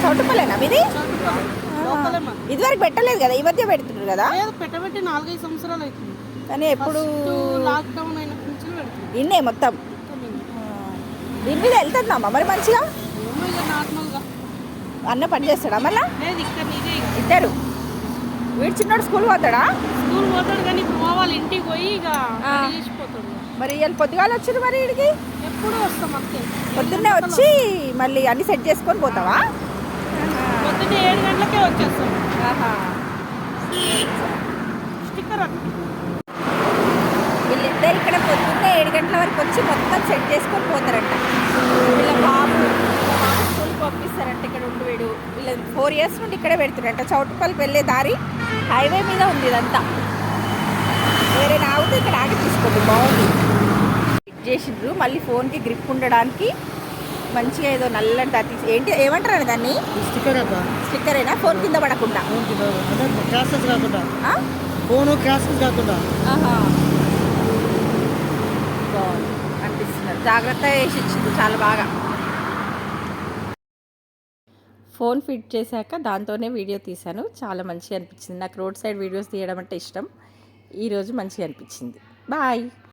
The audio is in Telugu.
చౌటుపల్లేనా మీది? లోకలే మాది. ఇదివరకు పెట్టలేదు కదా, ఈ మధ్య పెడుతున్నారు కదా. లేదు, పెట్టబెట్టి 4-5 సంవత్సరాలు అవుతుంది. కానీ ఎప్పుడు లాక్డౌన్ అయిన నుంచి పెడుతుంది. ఇన్నే మొత్తం. దీని మీద వెళ్తుందమ్మా మరి మంచిగా. ఏమో ఇక నార్మల్గా. అన్న పని చేస్తాడా మళ్ళా? లేదు, ఇక్కడ ఇదే ఇద్దరు. వీడు చిన్నోడు స్కూల్ పోతాడా? స్కూల్ పోతాడు కానీ ఇప్పుడు పోవాలి, ఇంటికి పోయి ఇక చేసిపోతాడు. మరి ఇవాళ పొద్దుగాల వచ్చారు మరి వీడికి? ఎప్పుడు వస్తాం అంతే. పొద్దున్నే వచ్చి మళ్ళీ అన్ని సెట్ చేసుకొని పోతావా? పొద్దున్నే 7 గంటలకే వచ్చేస్తాం. స్టిక్కర్ వీళ్ళిద్దరు ఇక్కడ పొద్దున్నే 7 గంటల వరకు వచ్చి మొత్తం సెట్ చేసుకొని పోతారంట. వీళ్ళ బాబు స్కూల్కి పంపిస్తారంట. ఇక్కడ ఉండి వీడు వీళ్ళ 4 years నుండి ఇక్కడే పెడుతున్నారంట. చౌటుపల్లికి వెళ్ళే దారి హైవే మీద ఉంది ఇదంతా. వేరే ఆగితే ఇక్కడ ఆగి తీసుకోండి, బాగుంది. ఫిట్ చేసిండ్రు. మళ్ళీ ఫోన్కి గ్రిప్ ఉండడానికి మంచిగా ఏదో నల్లని దాటి ఏంటి ఏమంటారు దాన్ని? స్టిక్కరేనా? ఫోన్ కింద పడకుండా, ఫోన్ క్రాసెస్ కాకుండా. బాగుంది అనిపిస్తున్నారు. జాగ్రత్త వేసి ఇచ్చింది చాలా బాగా. ఫోన్ ఫిట్ చేశాక దాంతోనే వీడియో తీశాను. చాలా మంచిగా అనిపించింది. నాకు రోడ్ సైడ్ వీడియోస్ తీయడం అంటే ఇష్టం. ఈరోజు మంచిగా అనిపించింది. బాయ్.